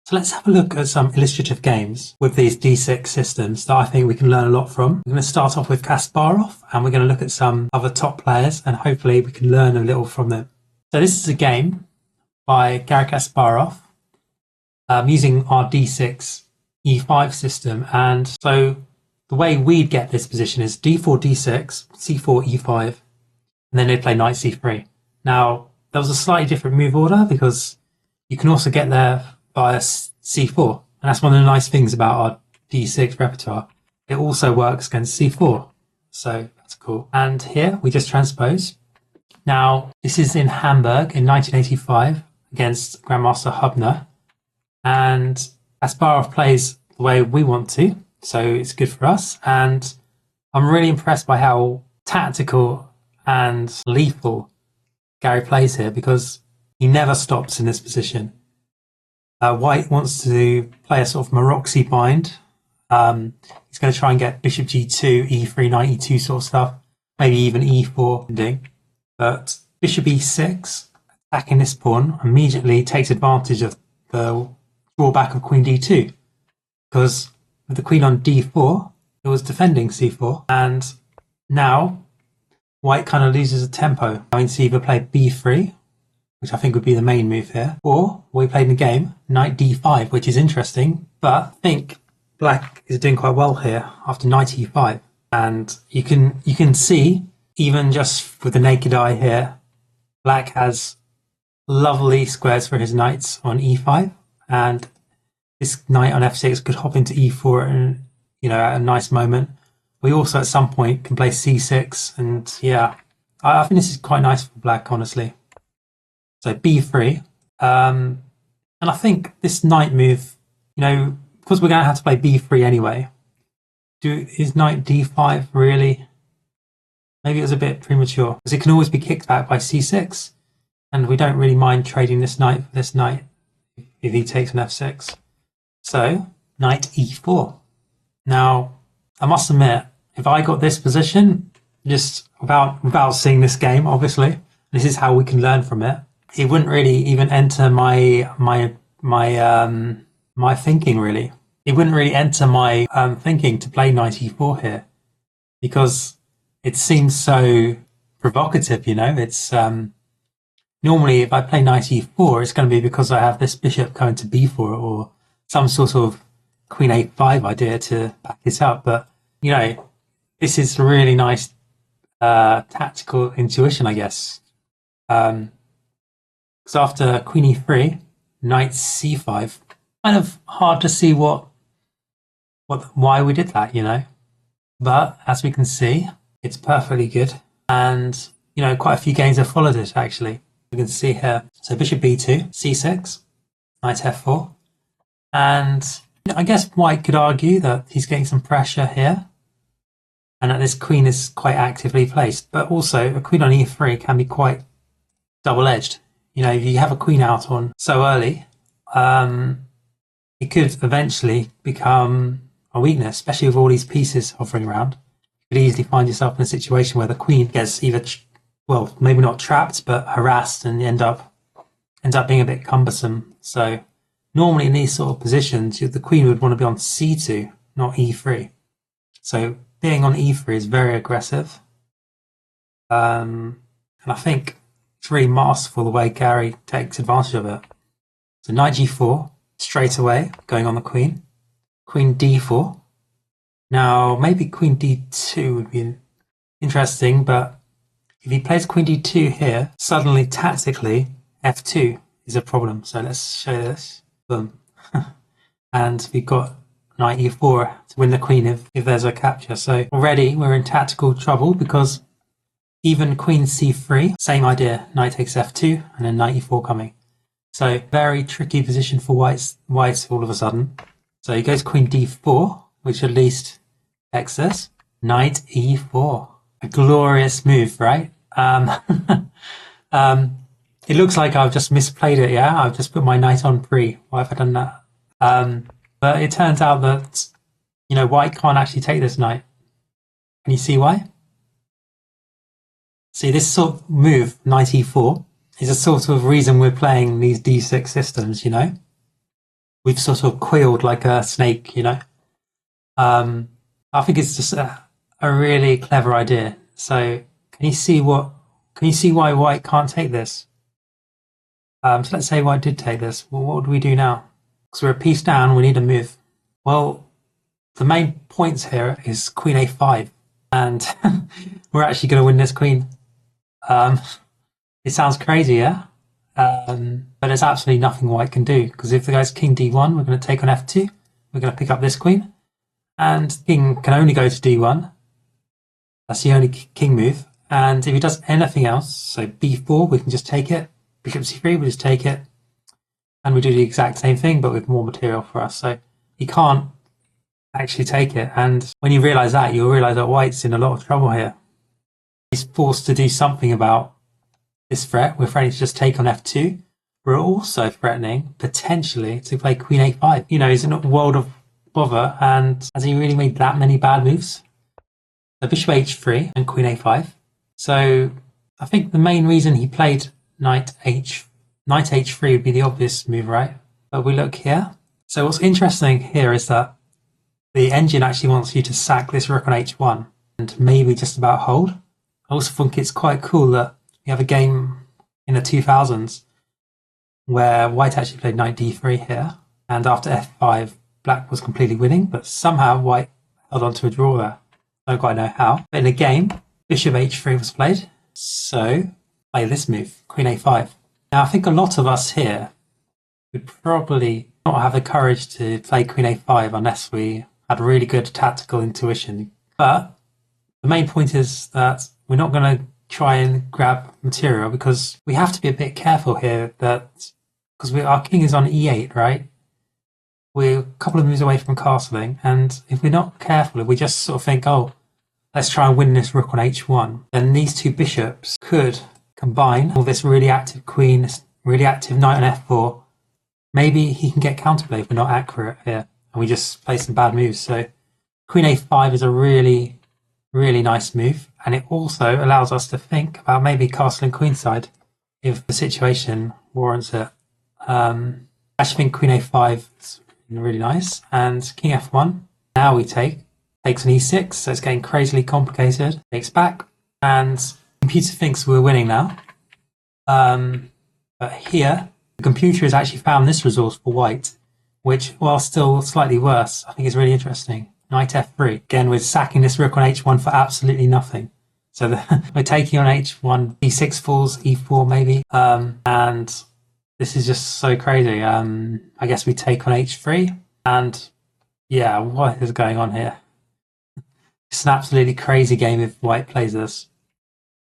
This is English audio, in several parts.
So let's have a look at some illustrative games with these D6 systems that I think we can learn a lot from. We're going to start off with Kasparov, and we're going to look at some other top players, and hopefully we can learn a little from them. So this is a game by Garry Kasparov using our D6 E5 system. And so the way we'd get this position is D4, D6, C4, E5, and then they play knight C3. Now, there was a slightly different move order because you can also get there via C4. And that's one of the nice things about our D6 repertoire. It also works against C4. So that's cool. And here we just transpose. Now, this is in Hamburg in 1985 against Grandmaster Hubner. And Kasparov plays the way we want to. So it's good for us. And I'm really impressed by how tactical and lethal Garry plays here because he never stops in this position. White wants to play a sort of Maroczy bind. He's going to try and get bishop g2, e3, knight e2 sort of stuff, maybe even e4 But bishop e6, attacking this pawn, immediately takes advantage of the drawback of queen d2. Because with the queen on d4, it was defending c4. And now, white kind of loses a tempo. I mean, to either play b3, which I think would be the main move here, or we played in the game, knight d5, which is interesting, but I think black is doing quite well here after knight e5. And you can see, even just with the naked eye here, black has lovely squares for his knights on e5, and this knight on f6 could hop into e4 and, at a nice moment. We also at some point can play c6, and yeah, I think this is quite nice for black, honestly. So b3, and I think this knight move, because we're going to have to play b3 anyway, is knight d5 really? Maybe it was a bit premature, because it can always be kicked back by c6, and we don't really mind trading this knight for this knight if he takes an f6. So, knight e4. Now, I must admit, if I got this position, just without seeing this game, obviously, this is how we can learn from it. It wouldn't really even enter my thinking, really. It wouldn't really enter my thinking to play knight e4 here, because it seems so provocative, It's normally if I play knight e4, it's going to be because I have this bishop going to b4 or some sort of queen a5 idea to back it up. But this is really nice tactical intuition, I guess. So after queen e3, knight c5, kind of hard to see why we did that, But as we can see, it's perfectly good. And, quite a few games have followed it, actually. You can see here. So bishop b2, c6, knight f4. And I guess white could argue that he's getting some pressure here and that this queen is quite actively placed. But also, a queen on e3 can be quite double-edged. If you have a queen out on so early, it could eventually become a weakness, especially with all these pieces hovering around. You could easily find yourself in a situation where the queen gets either, maybe not trapped, but harassed and ends up being a bit cumbersome. So normally in these sort of positions, the queen would want to be on c2, not e3. So being on e3 is very aggressive. And I think it's really masterful the way Garry takes advantage of it. So knight g4, straight away, going on the queen. Queen d4. Now, maybe queen d2 would be interesting, but if he plays queen d2 here, suddenly, tactically, f2 is a problem. So let's show this. Boom. And we've got knight e4 to win the queen if there's a capture. So already we're in tactical trouble because even queen c3, same idea, knight takes f2 and then knight e4 coming. So very tricky position for whites all of a sudden. So he goes queen d4, which at least affects this. Knight e4. A glorious move, right? It looks like I've just misplayed it, yeah? I've just put my knight on pre. Why have I done that? But it turns out that, white can't actually take this knight. Can you see why? See, this sort of move, knight e4, is a sort of reason we're playing these d6 systems, we've sort of quilled like a snake, you know. I think it's just a really clever idea. So can you see why white can't take this? So let's say white did take this. Well, what do we do now? Because we're a piece down, we need a move. Well, the main points here is queen a5, and we're actually going to win this queen. It sounds crazy, yeah? But there's absolutely nothing white can do, because if the guy's king d1, we're going to take on f2, we're going to pick up this queen, and king can only go to d1. That's the only king move. And if he does anything else, so b4, we can just take it. Bishop c3, we just take it. And we do the exact same thing, but with more material for us. So he can't actually take it. And when you realize that, you'll realize that white's in a lot of trouble here. He's forced to do something about this threat. We're threatening to just take on f2. We're also threatening, potentially, to play queen a5. You know, he's in a world of bother, and has he really made that many bad moves? So bishop h3 and queen a5. So I think the main reason he played knight h3 would be the obvious move, right? But we look here. So what's interesting here is that the engine actually wants you to sack this rook on h1 and maybe just about hold. I also think it's quite cool that we have a game in the 2000s where white actually played knight d3 here, and after f5 black was completely winning, but somehow white held on to a draw there. I don't quite know how. But in the game, bishop h3 was played, so play this move, queen a5. Now I think a lot of us here would probably not have the courage to play queen a5 unless we had really good tactical intuition. But the main point is that we're not going to try and grab material, because we have to be a bit careful here, that because our king is on e8, right? We're a couple of moves away from castling, and if we're not careful, if we just sort of think, oh, let's try and win this rook on h1, then these two bishops could combine all this really active queen, this really active knight on f4. Maybe he can get counterplay if we're not accurate here, and we just play some bad moves. So queen a5 is a really, really nice move, and it also allows us to think about maybe castling queenside if the situation warrants it. I actually think queen a5 is really nice, and king f1. Now we takes an e6, so it's getting crazily complicated. Takes back, and the computer thinks we're winning now. But here, the computer has actually found this resource for white, which, while still slightly worse, I think is really interesting. Knight f3. Again, we're sacking this rook on h1 for absolutely nothing. So we're taking on h1, e6 falls, e4 maybe, and this is just so crazy. I guess we take on h3, and yeah, what is going on here? It's an absolutely crazy game if white plays this,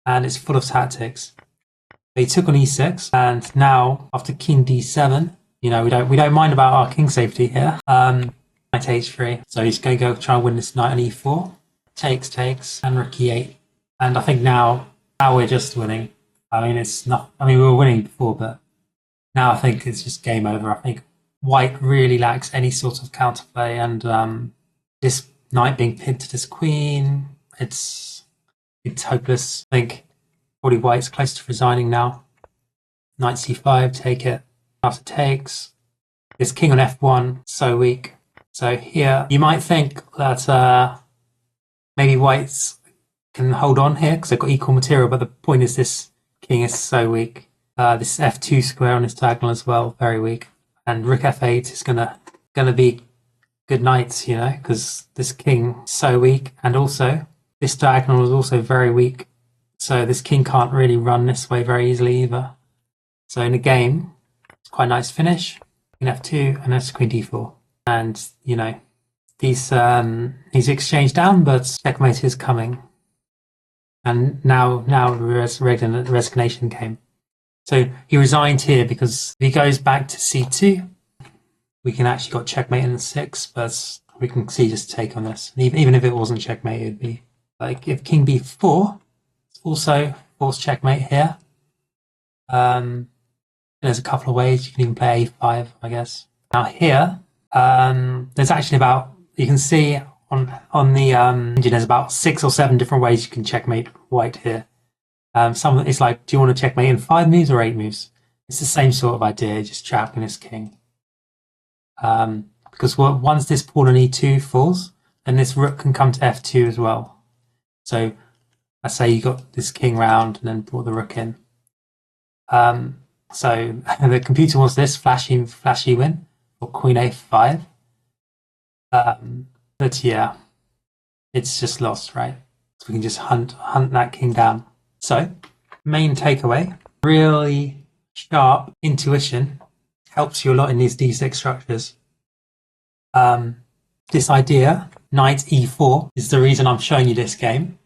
and it's full of tactics. They took on e6, and now after king d7, you know, we don't mind about our king safety here. Knight h3, so he's going to go try and win this knight on e4. Takes, and rook e8, and I think now we're just winning. I mean, it's not. I mean, we were winning before, but now I think it's just game over. I think white really lacks any sort of counterplay, and this knight being pinned to this queen, it's hopeless. I think probably white's close to resigning now. Knight c5, take it. After takes, this king on f1, so weak. So here, you might think that maybe whites can hold on here because they've got equal material, but the point is this king is so weak. This f2 square on this diagonal as well, very weak. And rook f8 is gonna be good knights, you know, because this king is so weak, and also this diagonal is also very weak. So this king can't really run this way very easily either. So in the game, it's quite a nice finish. King f2 and that's queen d4. And, you know, these exchanged down, but checkmate is coming. And now resignation came. So he resigned here because if he goes back to c2, we can actually got checkmate in the 6, but we can see just take on this. And even if it wasn't checkmate, it'd be like if king b4, it's also forced checkmate here. There's a couple of ways you can even play a5, I guess. Now here, there's actually about, you can see on the engine, there's about 6 or 7 different ways you can checkmate white here. Some it's like, do you want to checkmate in 5 moves or 8 moves? It's the same sort of idea, just trapping this king. because once this pawn on e2 falls, then this rook can come to f2 as well. So let's say you got this king round and then brought the rook in. So the computer wants this flashy win for queen a5. But yeah, it's just lost, right? So we can just hunt that king down. So main takeaway, really sharp intuition helps you a lot in these d6 structures. This idea, knight e4, is the reason I'm showing you this game.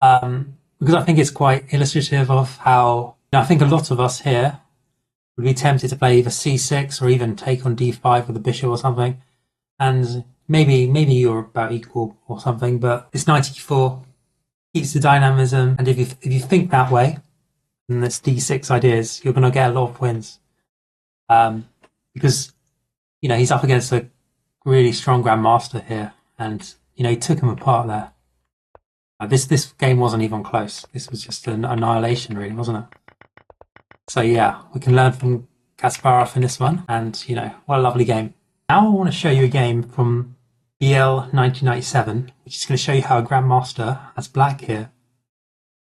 Because I think it's quite illustrative of how, I think a lot of us here would be tempted to play either c6 or even take on d5 with a bishop or something. And maybe you're about equal or something, but this knight e4 keeps the dynamism. And if you think that way, and this d6 ideas, you're going to get a lot of wins. Because, he's up against a really strong grandmaster here. And, he took him apart there. This game wasn't even close. This was just an annihilation, really, wasn't it? So yeah, we can learn from Kasparov in this one, and what a lovely game. Now I want to show you a game from BL 1997, which is going to show you how a grandmaster, as black here,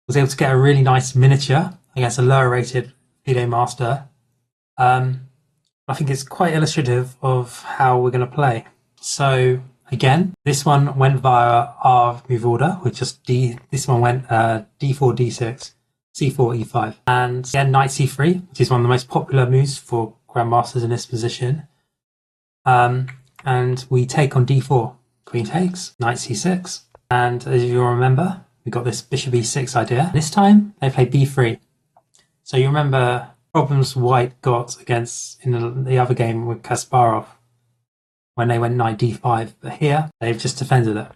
was able to get a really nice miniature against a lower rated FIDE master. I think it's quite illustrative of how we're going to play. So again, this one went via our move order, which just this one went d4, d6, c4, e5. And again, knight c3, which is one of the most popular moves for grandmasters in this position. And we take on d4. Queen takes, knight c6. And as you'll remember, we got this bishop e6 idea. This time, they play b3. So you remember problems white got against in the other game with Kasparov when they went knight d5. But here, they've just defended it.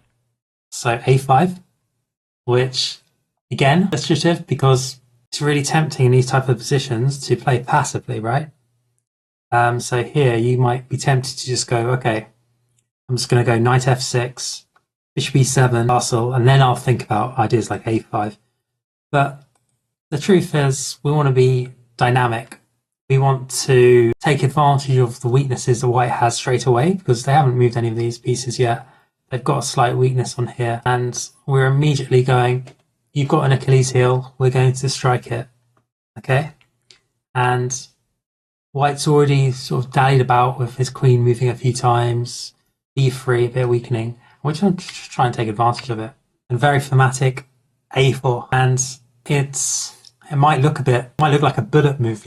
So a5, which, again, illustrative because it's really tempting in these type of positions to play passively, right? So here you might be tempted to just go, okay, I'm just going to go knight f6, bishop e7, castle, and then I'll think about ideas like a5. But the truth is, we want to be dynamic. We want to take advantage of the weaknesses that white has straight away because they haven't moved any of these pieces yet. They've got a slight weakness on here, and we're immediately going, you've got an Achilles heel, we're going to strike it, okay? And white's already sort of dallied about with his queen moving a few times, b3 a bit weakening. We're trying to try and take advantage of it. And very thematic, a4, and it might look like a bullet move,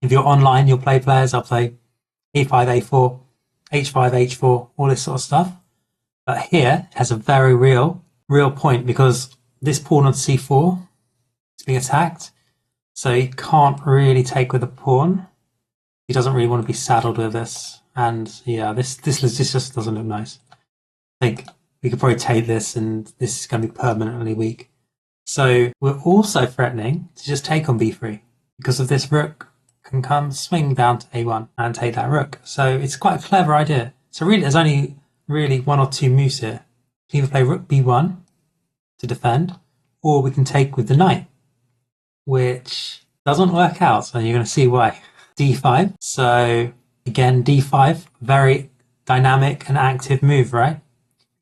If you're online, you'll play players. I'll play e5, a4, h5, h4, all this sort of stuff. But here it has a very real point because this pawn on c4 is being attacked. So he can't really take with a pawn. He doesn't really want to be saddled with this. And yeah, this just doesn't look nice. I think we could probably take this and this is going to be permanently weak. So we're also threatening to just take on b3 because of this rook can come swing down to a1 and take that rook. So it's quite a clever idea. So really, there's only really one or two moves here. We can either play rook b1 to defend, or we can take with the knight, which doesn't work out, and you're going to see why. d5. So again, d5, very dynamic and active move, right?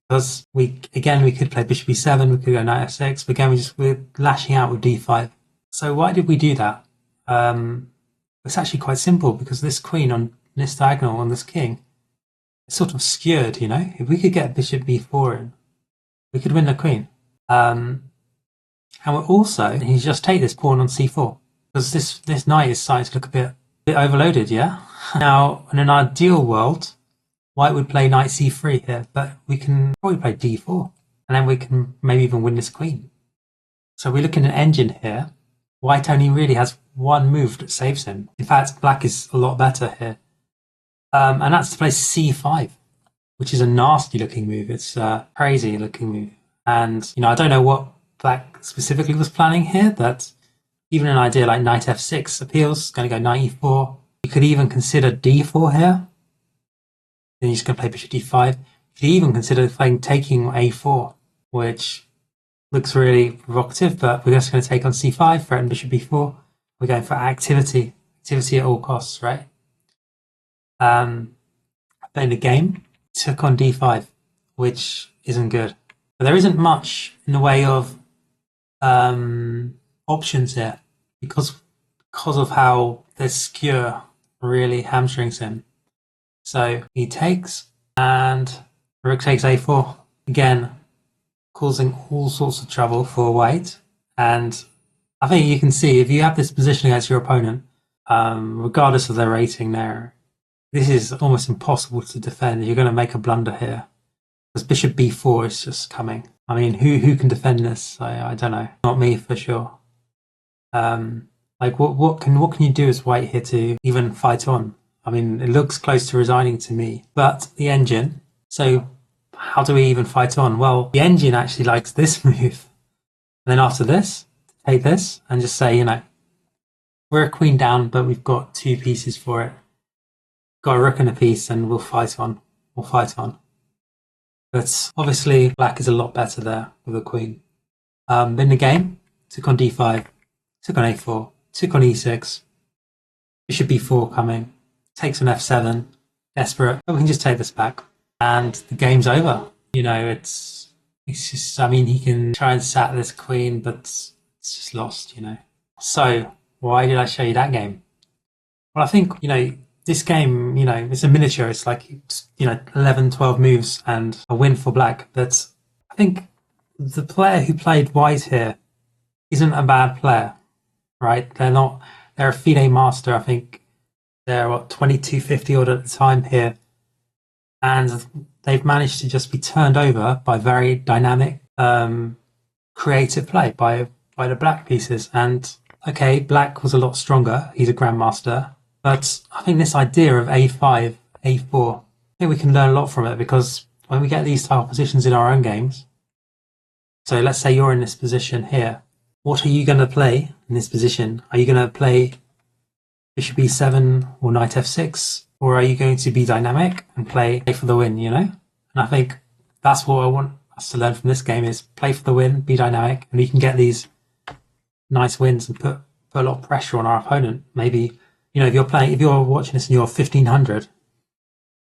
Because we could play bishop e7, we could go knight f6, but again, we're lashing out with d5. So why did we do that? It's actually quite simple because this queen on this diagonal on this king is sort of skewered, If we could get bishop b4 in, we could win the queen. And we're also, you just take this pawn on c4 because this knight is starting to look a bit overloaded, yeah? Now, in an ideal world, white would play knight c3 here, but we can probably play d4 and then we can maybe even win this queen. So we're looking at an engine here. White only really has one move that saves him. In fact, black is a lot better here. And that's to play c5, which is a nasty looking move. It's a crazy looking move. And, I don't know what black specifically was planning here, but even an idea like knight f6 appeals. Going to go knight e4. You could even consider d4 here. Then you're just going to play bishop d5. You could even consider taking a4, which looks really provocative, but we're just going to take on c5, threaten bishop b4. We're going for activity at all costs, right? Playing the game, took on d5, which isn't good. But there isn't much in the way of options here because of how this skewer really hamstrings him. So he takes, and rook takes a4, again causing all sorts of trouble for white. And I think you can see if you have this position against your opponent, regardless of their rating there, this is almost impossible to defend. You're going to make a blunder here because bishop b4 is just coming. I mean, who can defend this? I don't know. Not me for sure. Like what can you do as white here to even fight on? I mean, it looks close to resigning to me, but the engine. So how do we even fight on? Well, the engine actually likes this move. And then after this, take this and just say, you know, we're a queen down, but we've got 2 pieces for it. Got a rook and a piece, and we'll fight on. But obviously, black is a lot better there with a queen. In the game, took on d5, took on a4, took on e6, bishop b4 coming, takes on f7, desperate, but we can just take this back, and the game's over. You know, it's just, I mean, he can try and sat this queen, but it's just lost, you know. So, why did I show you that game? Well, I think, you know, this game, you know, it's a miniature. It's like, you know, 11, 12 moves and a win for black. But I think the player who played white here isn't a bad player, right? They're a FIDE master. I think they're 2250 odd at the time here. And they've managed to just be turned over by very dynamic, creative play by the black pieces. And okay, black was a lot stronger. He's a grandmaster. But I think this idea of a5, a4, I think we can learn a lot from it, because when we get these type of positions in our own games, so let's say you're in this position here, what are you going to play in this position? Are you going to play bishop e7 or knight f6? Or are you going to be dynamic and play for the win, you know? And I think that's what I want us to learn from this game, is play for the win, be dynamic, and we can get these nice wins and put a lot of pressure on our opponent. Maybe, you know, if you're watching this and you're 1500,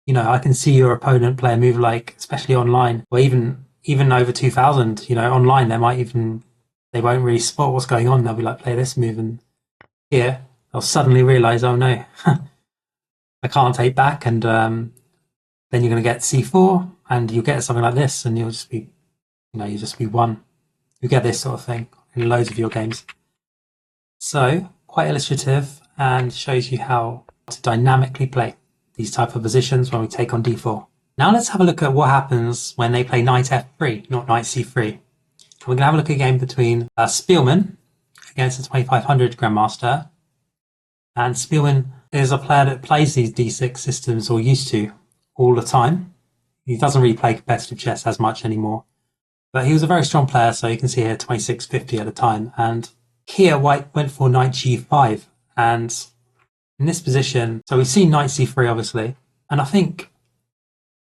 you know, I can see your opponent play a move like, especially online, or even over 2000, you know, online, they won't really spot what's going on. They'll be like, play this move, and here they'll suddenly realize, oh no, I can't take back. And then you're going to get c4 and you'll get something like this, and you'll just be, you know, you just be one. You get this sort of thing in loads of your games. So quite illustrative, and shows you how to dynamically play these type of positions when we take on d4. Now let's have a look at what happens when they play knight f3, not knight c3. We're going to have a look at a game between Spielmann against a 2500 Grandmaster. And Spielmann is a player that plays these d6 systems, or used to, all the time. He doesn't really play competitive chess as much anymore. But he was a very strong player, so you can see here 2650 at the time. And here white went for knight g5. And in this position, so we've seen knight c3 obviously, and I think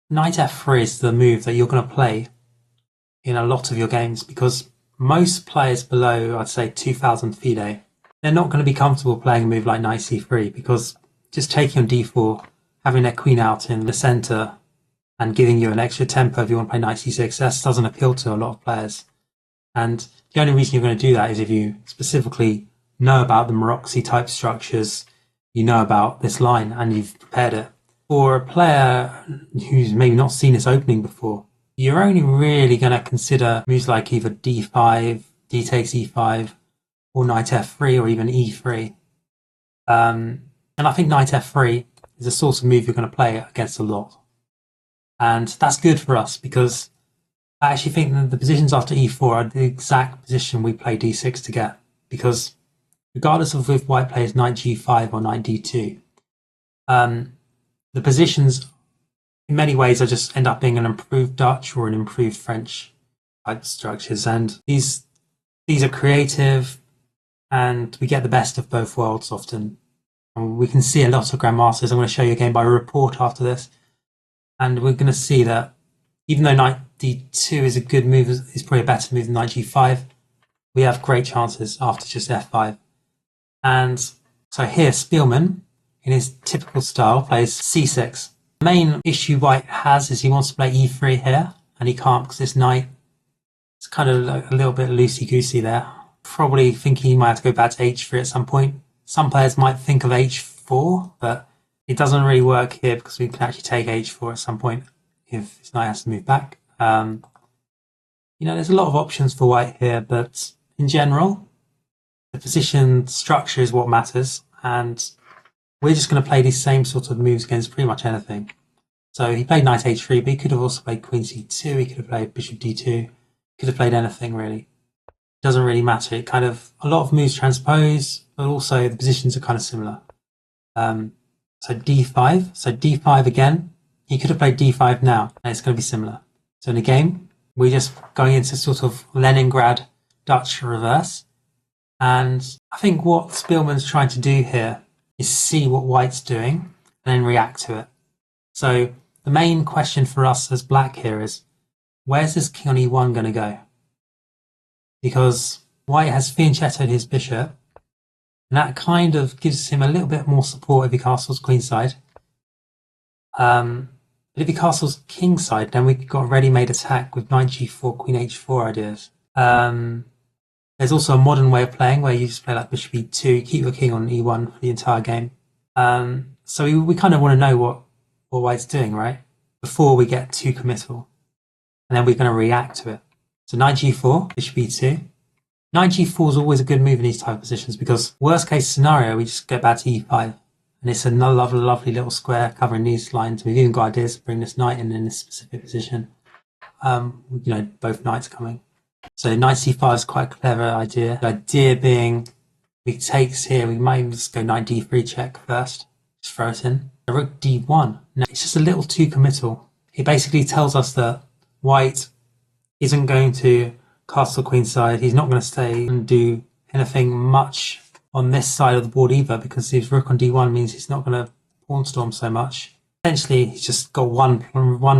knight f3 is the move that you're going to play in a lot of your games, because most players below, I'd say 2000 FIDE, they're not going to be comfortable playing a move like knight c3, because just taking on d4, having their queen out in the center and giving you an extra tempo if you want to play knight c6, that doesn't appeal to a lot of players. And the only reason you're going to do that is if you specifically know about the Maroczy type structures, you know about this line and you've prepared it. For a player who's maybe not seen this opening before, you're only really going to consider moves like either d5, d takes e5, or knight f3, or even e3. And I think knight f3 is a sort of move you're going to play against a lot. And that's good for us, because I actually think that the positions after e4 are the exact position we play d6 to get, because regardless of if white plays knight g5 or knight d2, the positions in many ways are just end up being an improved Dutch or an improved French type structures. And these are creative, and we get the best of both worlds often. And we can see a lot of grandmasters. I'm going to show you a game by report after this. And we're going to see that even though knight d2 is a good move, is probably a better move than knight g5, we have great chances after just f5. And so here, Spielmann, in his typical style, plays c6. The main issue white has is he wants to play e3 here, and he can't because this knight is kind of like a little bit loosey-goosey there. Probably thinking he might have to go back to h3 at some point. Some players might think of h4, but it doesn't really work here because we can actually take h4 at some point if this knight has to move back. There's a lot of options for white here, but in general, the position structure is what matters, and we're just going to play these same sort of moves against pretty much anything. So he played knight h3, but he could have also played queen c2, he could have played bishop d2, could have played anything really. It doesn't really matter. It kind of, a lot of moves transpose, but also the positions are kind of similar. So d5, so d5 again, he could have played d5 now, and it's going to be similar. So in the game, we're just going into sort of Leningrad Dutch reverse. And I think what Spielman's trying to do here is see what white's doing and then react to it. So the main question for us as black here is, where's this king on e1 going to go? Because white has fianchettoed his bishop, and that kind of gives him a little bit more support if he castles queenside. But if he castles kingside, then we've got a ready-made attack with knight g4, queen h4 ideas. There's also a modern way of playing where you just play like bishop e2, keep your king on e1 for the entire game. So we kind of want to know what white's doing, right? Before we get too committal. And then we're going to react to it. So knight g4, bishop e2. Knight g4 is always a good move in these type of positions because worst case scenario, we just get back to e5. And it's another lovely, lovely little square covering these lines. We've even got ideas to bring this knight in this specific position. Both knights coming. So knight c5 is quite a clever idea. The idea being, if he takes here, we might just go knight d3 check first. Just throw it in. Rook d1. Now, it's just a little too committal. It basically tells us that white isn't going to castle queenside. He's not going to stay and do anything much on this side of the board either, because his rook on d1 means he's not going to pawn storm so much. Essentially, he's just got one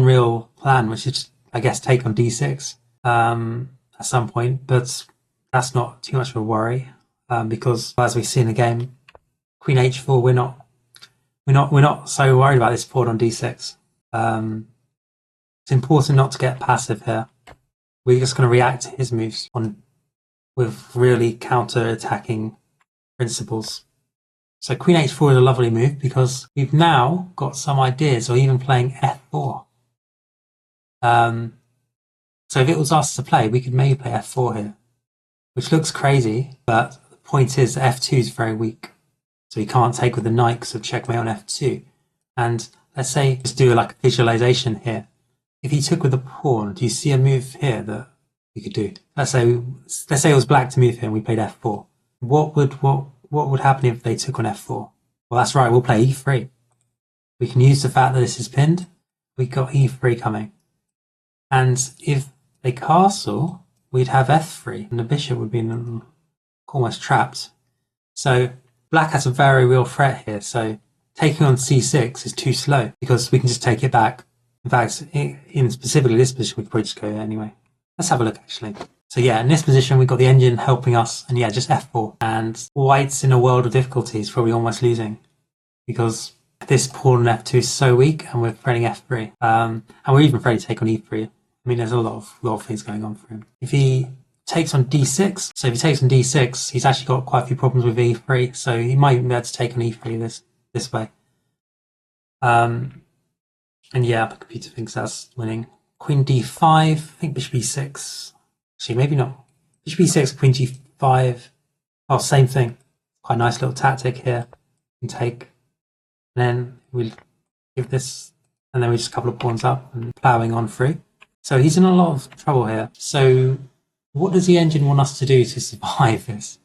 real plan, which is, I guess, take on d6 at some point. But that's not too much of a worry because, as we see in the game, queen h4, we're not so worried about this pawn on d6. It's important not to get passive here. We're just going to react to his moves with really counter-attacking principles. So queen h4 is a lovely move because we've now got some ideas, or even playing f4. So if it was us to play, we could maybe play f4 here, which looks crazy, but the point is f2 is very weak. So you can't take with the knight because of checkmate on f2. And let's say, just do like a visualization here. If he took with the pawn, do you see a move here that we could do? Let's say it was black to move here and we played f4. What would happen if they took on f4? Well, that's right, we'll play e3. We can use the fact that this is pinned. We've got e3 coming. And if they castle, we'd have f3, and the bishop would be almost trapped. So black has a very real threat here. So taking on c6 is too slow because we can just take it back. In fact, in specifically this position, we could probably just go anyway. Let's have a look, actually. So yeah, in this position, we've got the engine helping us, and yeah, just f4. And white's in a world of difficulties, probably almost losing, because this pawn on f2 is so weak, and we're threatening f3. And we're even afraid to take on e3. I mean, there's a lot of things going on for him. If he takes on d6, so if he takes on d6, he's actually got quite a few problems with e3, so he might even be able to take on e3 this way. And yeah, the computer thinks that's winning. Queen d5, I think bishop e6. Actually, maybe not. Bishop e6, queen g5. Oh, same thing. Quite a nice little tactic here. We can take. And then we'll give this, and then we just a couple of pawns up and ploughing on through. So he's in a lot of trouble here. So what does the engine want us to do to survive this?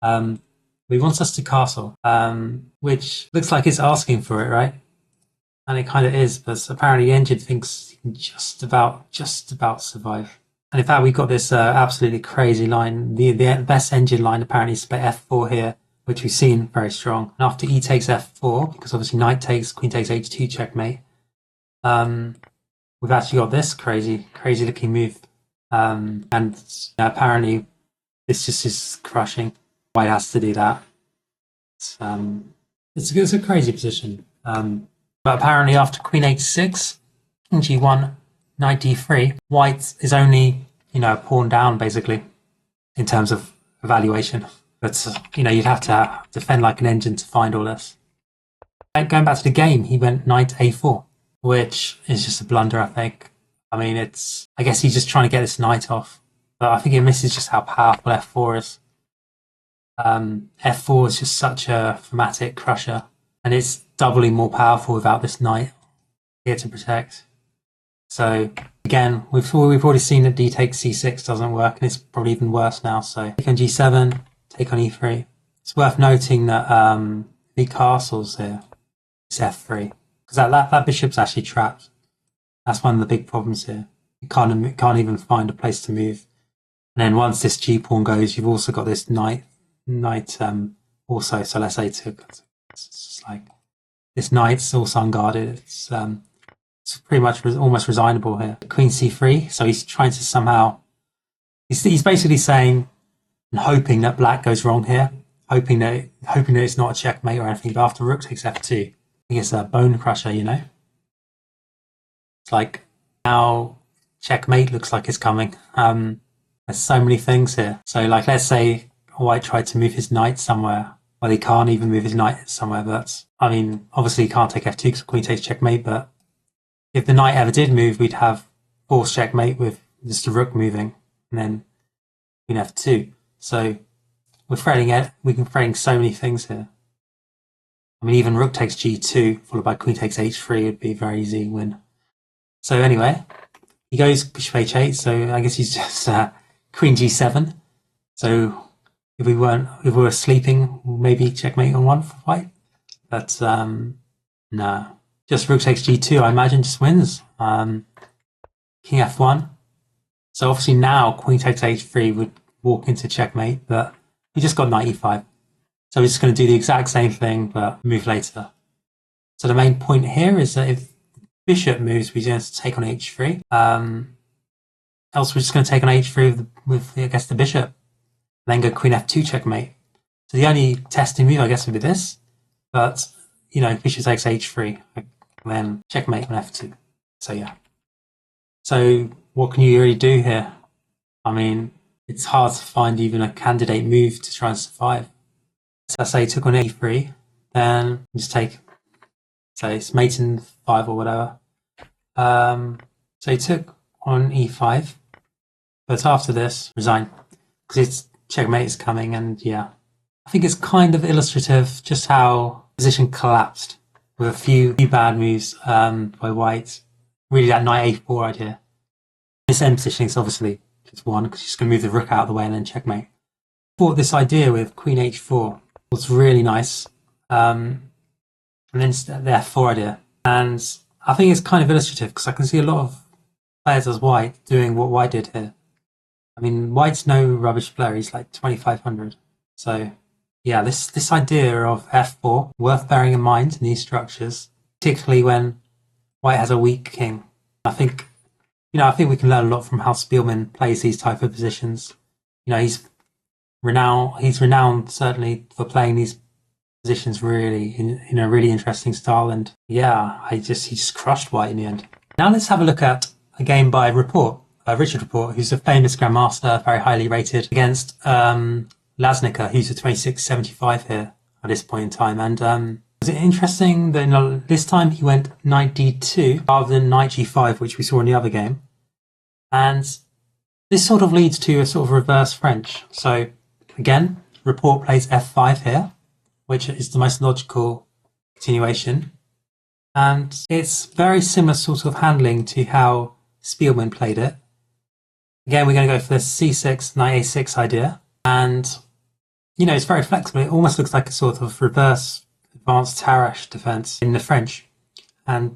He wants us to castle, which looks like it's asking for it, right? And it kind of is, but apparently the engine thinks he can just about survive. And in fact, we've got this absolutely crazy line. The best engine line apparently is to play f4 here, which we've seen very strong. And after e takes f4, because obviously knight takes, queen takes h2 checkmate, we've actually got this crazy looking move. And apparently this just is crushing. White has to do that. It's a crazy position. But apparently after queen h6 and g1, knight d3, white is only, a pawn down basically in terms of evaluation. But, you'd have to defend like an engine to find all this. Going back to the game, he went knight a4, which is just a blunder, I think. I mean, I guess he's just trying to get this knight off. But I think he misses just how powerful f4 is. F4 is just such a thematic crusher, and it's doubly more powerful without this knight here to protect. So again, we've already seen that d takes c6 doesn't work, and it's probably even worse now. So take on g7, take on e3. It's worth noting that the castles here is f3, because that bishop's actually trapped. That's one of the big problems here. You can't even find a place to move. And then once this g pawn goes, you've also got this knight also. So let's say it's just like this knight's also unguarded. It's pretty much almost resignable here. Queen c3. So he's trying to somehow. He's basically saying and hoping that black goes wrong here, hoping that it's not a checkmate or anything. But after rook takes f2, I think it's a bone crusher. It's like now checkmate looks like it's coming. There's so many things here. So like let's say white tried to move his knight somewhere. Well, he can't even move his knight somewhere, but I mean, obviously he can't take f2 because queen takes checkmate, but if the knight ever did move, we'd have forced checkmate with just the rook moving, and then queen f2. So we're threading so many things here. I mean, even rook takes g2, followed by queen takes h3 would be a very easy win. So anyway, he goes bishop h8, so I guess he's just queen g7. So if we were sleeping, maybe checkmate on one for white. But no. Just rook takes g2, I imagine, just wins. King f1. So obviously now queen takes h3 would walk into checkmate, but we just got knight e5. So we're just going to do the exact same thing, but move later. So the main point here is that if bishop moves, we're going to take on h3. Else we're just going to take on h3 with I guess, the bishop. Then go queen f2 checkmate. So the only testing move, I guess, would be this. But, bishop takes h3, then checkmate on f2. So yeah. So what can you really do here? I mean, it's hard to find even a candidate move to try and survive. So I say took on e3, then just take, say it's mate in 5 or whatever. So he took on e5, but after this, resign. Because it's checkmate is coming, and yeah. I think it's kind of illustrative just how position collapsed with a few bad moves by white. Really that knight a4 idea. This end positioning is obviously just one, because she's going to move the rook out of the way and then checkmate. I thought this idea with queen h4 was really nice. And then the f4 idea. And I think it's kind of illustrative because I can see a lot of players as white doing what white did here. I mean, white's no rubbish player. He's like 2,500. So yeah, this idea of f4, worth bearing in mind in these structures, particularly when white has a weak king. I think we can learn a lot from how Spielman plays these type of positions. He's renowned certainly for playing these positions really in a really interesting style. And yeah, he just crushed white in the end. Now let's have a look at a game by Richard Rapport, who's a famous grandmaster, very highly rated, against Lasnica, who's a 2675 here at this point in time. And was it interesting that this time he went knight d2 rather than knight g5, which we saw in the other game. And this sort of leads to a sort of reverse French. So again, Rapport plays f5 here, which is the most logical continuation. And it's very similar sort of handling to how Spielman played it. Again, we're going to go for the c6, knight a6 idea. And, it's very flexible. It almost looks like a sort of reverse advanced Tarrasch defense in the French. And,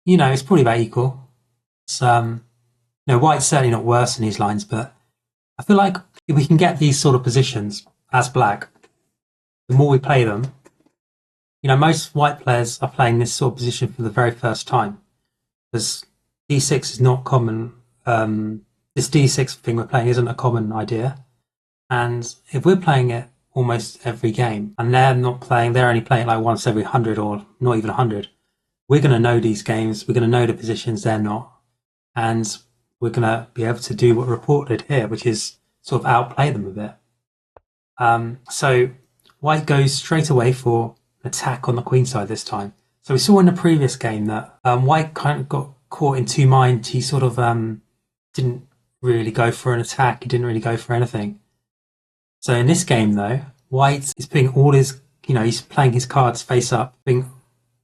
it's probably about equal. It's, white's certainly not worse in these lines, but I feel like if we can get these sort of positions as black, the more we play them, most white players are playing this sort of position for the very first time. Because d6 is not common. This d6 thing we're playing isn't a common idea. And if we're playing it almost every game, and they're only playing like once every 100 or not even 100. We're going to know these games. We're going to know the positions they're not. And we're going to be able to do what Report did here, which is sort of outplay them a bit. So white goes straight away for attack on the queen side this time. So we saw in the previous game that white kind of got caught in two minds. He sort of didn't really go for an attack. He didn't really go for anything. So in this game, though, white is putting all his, he's playing his cards face up.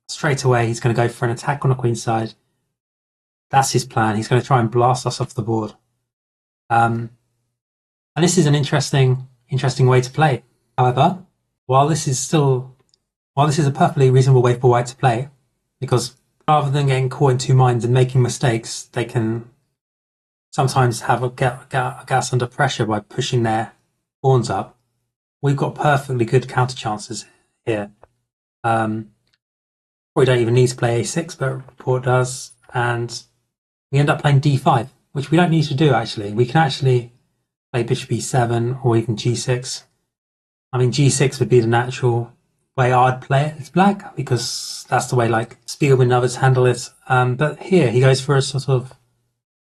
Straight away, he's going to go for an attack on the queen side. That's his plan. He's going to try and blast us off the board. And this is an interesting way to play. However, while this is a perfectly reasonable way for white to play, because rather than getting caught in two minds and making mistakes, they can sometimes have a gas under pressure by pushing their pawns up. We've got perfectly good counter chances here. We don't even need to play a6, but Report does, and we end up playing d5, which we don't need to do, actually. We can actually play bishop e7 or even g6. I mean, g6 would be the natural way I'd play it as black, because that's the way, like, Spielman and others handle it. But here, he goes for a sort of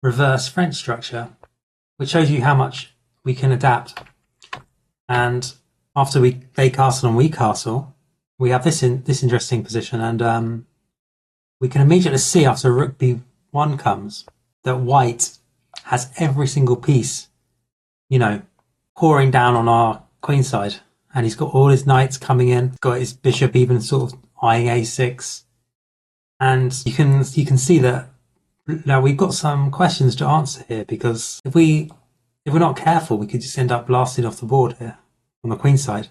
reverse French structure, which shows you how much we can adapt. And after they castle and we castle, we have this interesting position, and we can immediately see after rook b1 comes that white has every single piece, pouring down on our queen side, and he's got all his knights coming in. He's got his bishop even sort of eyeing a6, and you can see that now we've got some questions to answer here, because if we're not careful, we could just end up blasting off the board here on the queen side.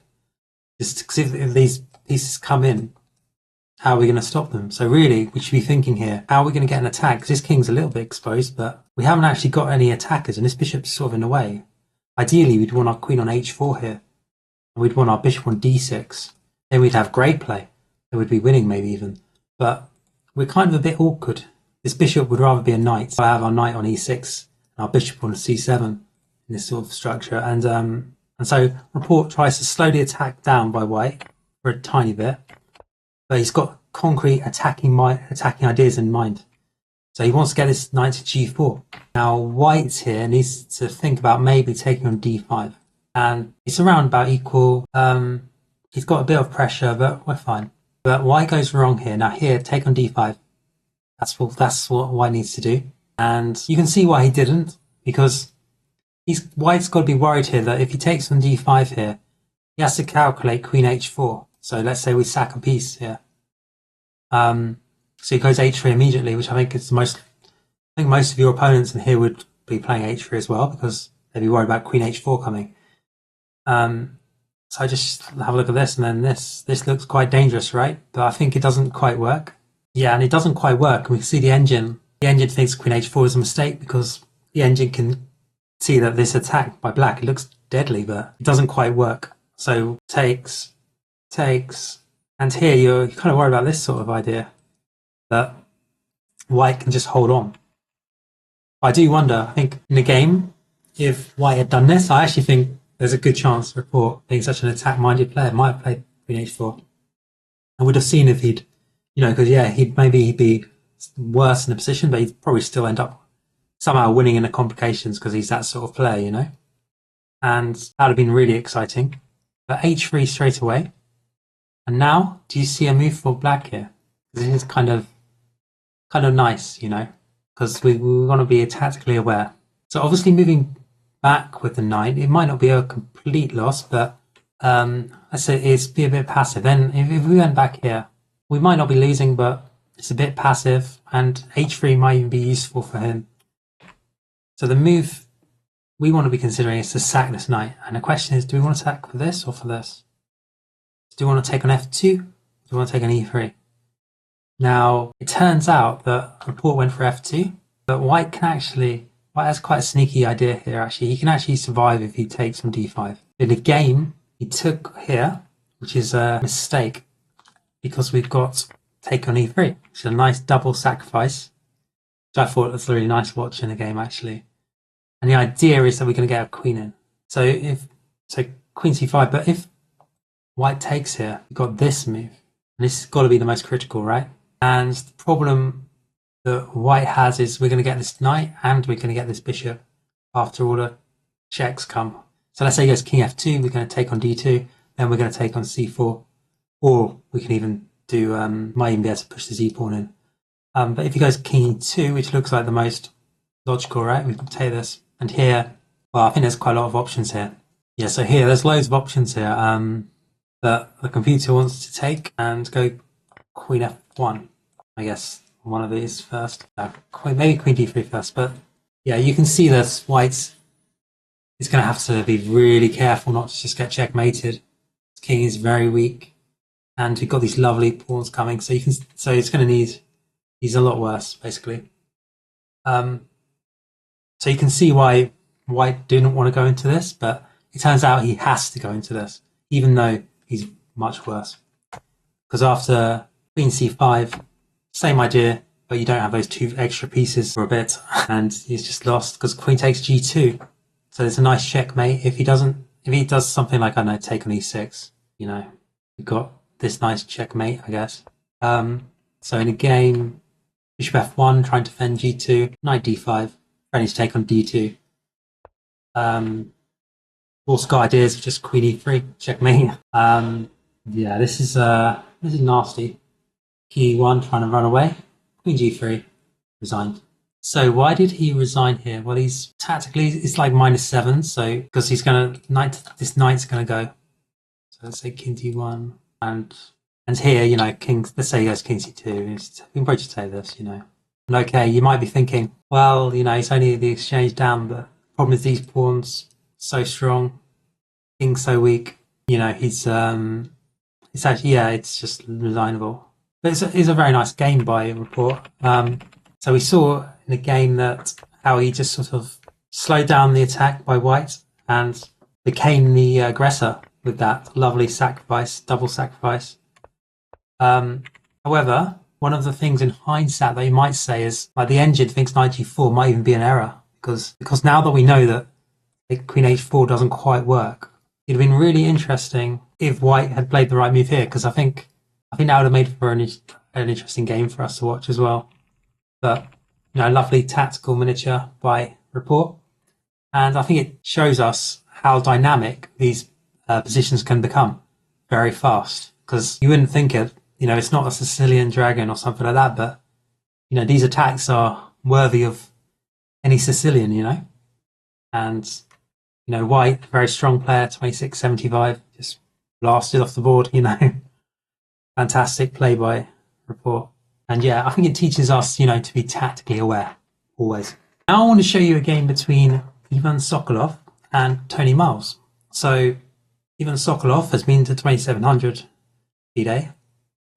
Just because if these pieces come in, how are we going to stop them? So really, we should be thinking here, how are we going to get an attack? Because this king's a little bit exposed, but we haven't actually got any attackers, and this bishop's sort of in the way. Ideally, we'd want our queen on h4 here, and we'd want our bishop on d6. Then we'd have great play. Then we'd be winning maybe even. But we're kind of a bit awkward. This bishop would rather be a knight. So I have our knight on e6, and our bishop on c7 in this sort of structure. And so Report tries to slowly attack down by white for a tiny bit, but he's got concrete attacking ideas in mind. So he wants to get this knight to g4. Now white here needs to think about maybe taking on d5, and it's around about equal. He's got a bit of pressure, but we're fine. But white goes wrong here. Now here, take on d5. That's what white needs to do, and you can see why he didn't, because white's got to be worried here that if he takes on d5 here, he has to calculate queen h4. So let's say we sack a piece here. So he goes h3 immediately, which I think is most of your opponents in here would be playing h3 as well, because they'd be worried about queen h4 coming. So just have a look at this, and then this looks quite dangerous, right? But I think it doesn't quite work. Yeah, and it doesn't quite work. We can see the engine. The engine thinks queen h4 is a mistake, because the engine can see that this attack by black, it looks deadly, but it doesn't quite work. So takes, and here you're kind of worried about this sort of idea, that white can just hold on. I do wonder, I think in the game, if white had done this, I actually think there's a good chance Report, being such an attack-minded player, might have played queen h4. I would have seen if he'd, because he'd be worse in the position, but he'd probably still end up somehow winning in the complications, because he's that sort of player, and that would have been really exciting. But h3 straight away. And now, do you see a move for black here? This is kind of nice, because we want to be tactically aware. So obviously moving back with the knight, it might not be a complete loss, but let's say it's be a bit passive. Then if we went back here, we might not be losing, but it's a bit passive, and h3 might even be useful for him. So the move we want to be considering is to sack this knight. And the question is, do we want to attack for this or for this? Do we want to take on f2? Or do we want to take on e3? Now, it turns out that Report went for f2, but white has quite a sneaky idea here, actually. He can actually survive if he takes on d5. In the game, he took here, which is a mistake, because we've got take on e3, which is a nice double sacrifice, which I thought was really nice watch in the game, actually. And the idea is that we're going to get a queen in. So queen c5, but if white takes here, we've got this move. And this has got to be the most critical, right? And the problem that white has is we're going to get this knight and we're going to get this bishop after all the checks come. So let's say he goes king f2, we're going to take on d2, then we're going to take on c4, or we can even do, might even be able to push the z pawn in. But if he goes king e2, which looks like the most logical, right? We can take this. And here, well, I think there's quite a lot of options here. Yeah, so here, there's loads of options here that the computer wants to take and go queen f1, I guess. One of these first. Maybe queen d3 first, but yeah, you can see that white is going to have to be really careful not to just get checkmated. His king is very weak, and we've got these lovely pawns coming, so it's going to need. He's a lot worse, basically. So you can see why white didn't want to go into this, but it turns out he has to go into this, even though he's much worse. Because after queen c5. Same idea, but you don't have those two extra pieces for a bit, and he's just lost because queen takes g2. So it's a nice checkmate. If he does something like, I don't know, take on e6, you know, we've got this nice checkmate, I guess. So in a game, bishop f1, trying to defend g2, knight d5, ready to take on d2. Also got ideas of just queen e3, checkmate. Yeah, this is nasty. King e1 trying to run away. Queen g3, resigned. So why did he resign here? Well, he's tactically, it's like -7, so because he's gonna this knight's gonna go. So let's say king d1, and here, you know, king. Let's say he goes king c2. We can probably just take this, you know. And okay, you might be thinking, well, you know, it's only the exchange down, but the problem is these pawns so strong, king's so weak. You know, it's actually, yeah, it's just resignable. But it's a very nice game by Report. So we saw in the game that how he just sort of slowed down the attack by white and became the aggressor with that lovely sacrifice, double sacrifice. However, one of the things in hindsight that you might say is like the engine thinks knight g4 might even be an error because now that we know that queen h4 doesn't quite work, it'd have been really interesting if white had played the right move here, because I think that would have made for an interesting game for us to watch as well. But, you know, lovely tactical miniature by Report. And I think it shows us how dynamic these positions can become very fast. Because you wouldn't think it, you know, it's not a Sicilian dragon or something like that, but, you know, these attacks are worthy of any Sicilian, you know. And, you know, white, very strong player, 26-75, just blasted off the board, you know. Fantastic play by Report. And yeah, I think it teaches us, you know, to be tactically aware, always. Now I want to show you a game between Ivan Sokolov and Tony Miles. So Ivan Sokolov has been to 2700 FIDE. At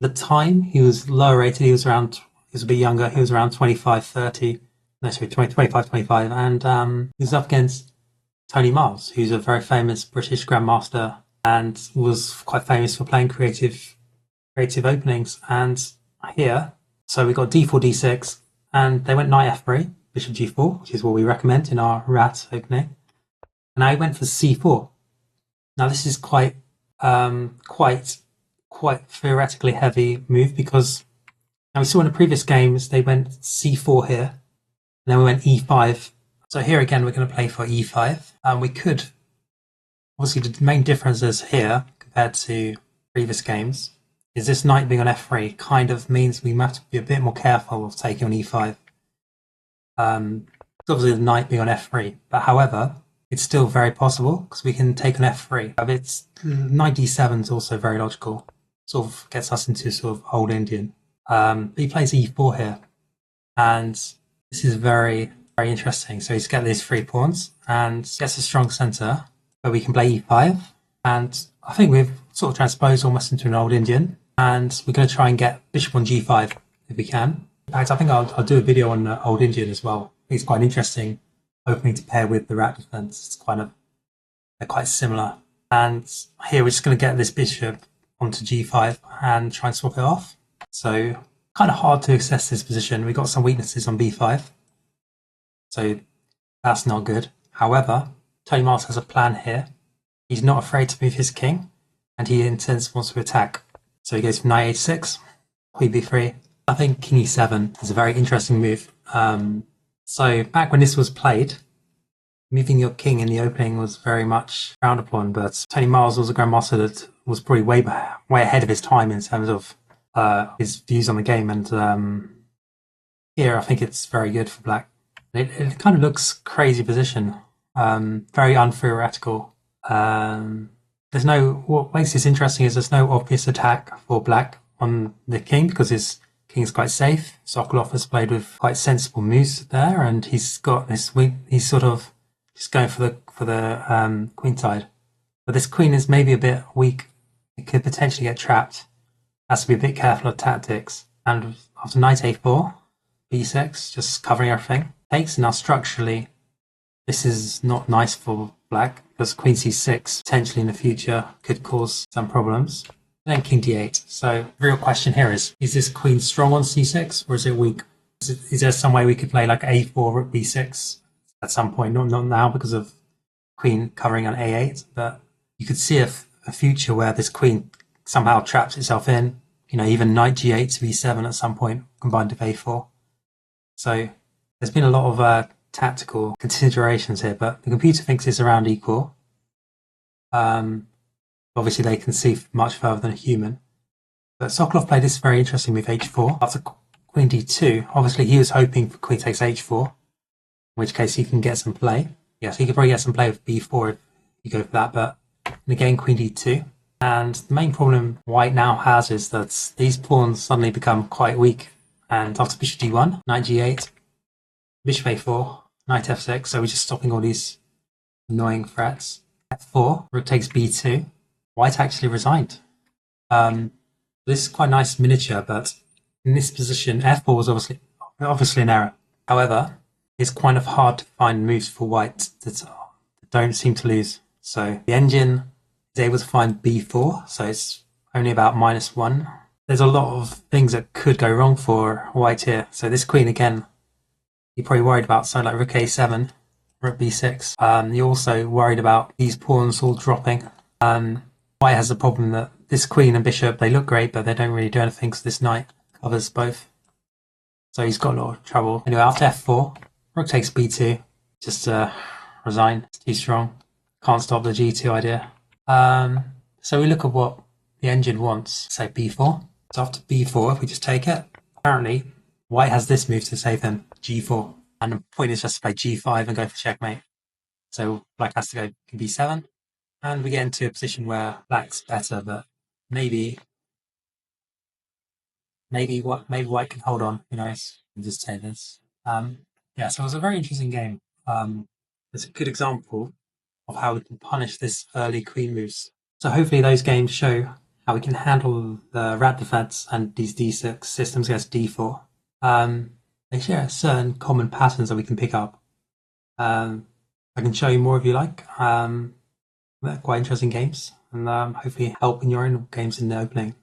the time, he was lower rated. He was a bit younger. He was around 25, 30. No, sorry, 25, 25. And he was up against Tony Miles, who's a very famous British grandmaster and was quite famous for playing creative openings. And here, so we got d4, d6, and they went knight f3, bishop g4, which is what we recommend in our rat opening. And I went for c4. Now this is quite theoretically heavy move, because now we saw in the previous games they went c4 here, and then we went e5. So here again we're going to play for e5. We could, obviously the main difference is here compared to previous games is this knight being on f3 kind of means we have to be a bit more careful of taking on e5. Obviously the knight being on f3, but however, it's still very possible because we can take on f3. It's knight d7 is also very logical. Sort of gets us into sort of old Indian. But he plays e4 here, and this is very, very interesting. So he's got these 3 pawns and gets a strong center where we can play e5. And I think we've sort of transposed almost into an old Indian. And we're going to try and get bishop on g5 if we can. In fact, I think I'll do a video on old Indian as well. It's quite an interesting opening to pair with the rat defense. They're quite similar. And here we're just going to get this bishop onto g5 and try and swap it off. So kind of hard to assess this position. We've got some weaknesses on b5. So that's not good. However, Tony Miles has a plan here. He's not afraid to move his king. and he intends wants to attack. So he goes for knight h6, queen b3. I think king e7 is a very interesting move. So back when this was played, moving your king in the opening was very much frowned upon, but Tony Miles was a grandmaster that was probably way ahead of his time in terms of his views on the game, and here I think it's very good for black. It kind of looks crazy position, very untheoretical. What makes this interesting is there's no obvious attack for black on the king because his king's quite safe. Sokolov has played with quite sensible moves there, and he's got this he's sort of just going for the queen side. But this queen is maybe a bit weak. It could potentially get trapped. Has to be a bit careful of tactics. And after knight a4, b6, just covering everything. Takes. Now structurally, this is not nice for black because queen c6 potentially in the future could cause some problems. And then king d8. So the real question here is this queen strong on c6 or is it weak? Is there some way we could play like a4, rook b6 at some point? Not now because of queen covering on a8, but you could see a future where this queen somehow traps itself in. Even knight g8 to b7 at some point combined with a4. So there's been a lot of tactical considerations here, but the computer thinks it's around equal. Obviously, they can see much further than a human. But Sokolov played this very interesting move h4 after queen d2. Obviously, he was hoping for queen takes h4, in which case he can get some play. Yes, he could probably get some play with b4 if you go for that, but again, queen d2. And the main problem white now has is that these pawns suddenly become quite weak. And after bishop d1, knight g8, bishop a4, knight f6, so we're just stopping all these annoying threats. f4, rook takes b2. White actually resigned. This is quite a nice miniature, but in this position, f4 was obviously an error. However, it's kind of hard to find moves for white that don't seem to lose. So the engine is able to find b4, so it's only about -1. There's a lot of things that could go wrong for white here. So this queen again, you're probably worried about something like rook a7, rook b6. You're also worried about these pawns all dropping. White has the problem that this queen and bishop, they look great, but they don't really do anything because this knight covers both. So he's got a lot of trouble. Anyway, after f4, rook takes b2. Just resign. It's too strong. Can't stop the g2 idea. So we look at what the engine wants. Say b4. So after b4, if we just take it, apparently white has this move to save him, g4. And the point is just to play g5 and go for checkmate. So black has to go b7. And we get into a position where black's better, but maybe white can hold on. Just say this. Yeah, so it was a very interesting game. It's a good example of how we can punish this early queen moves. So hopefully those games show how we can handle the rat defense and these d6 systems against d4. They share certain common patterns that we can pick up. I can show you more if you like. They're quite interesting games, and hopefully help in your own games in the opening.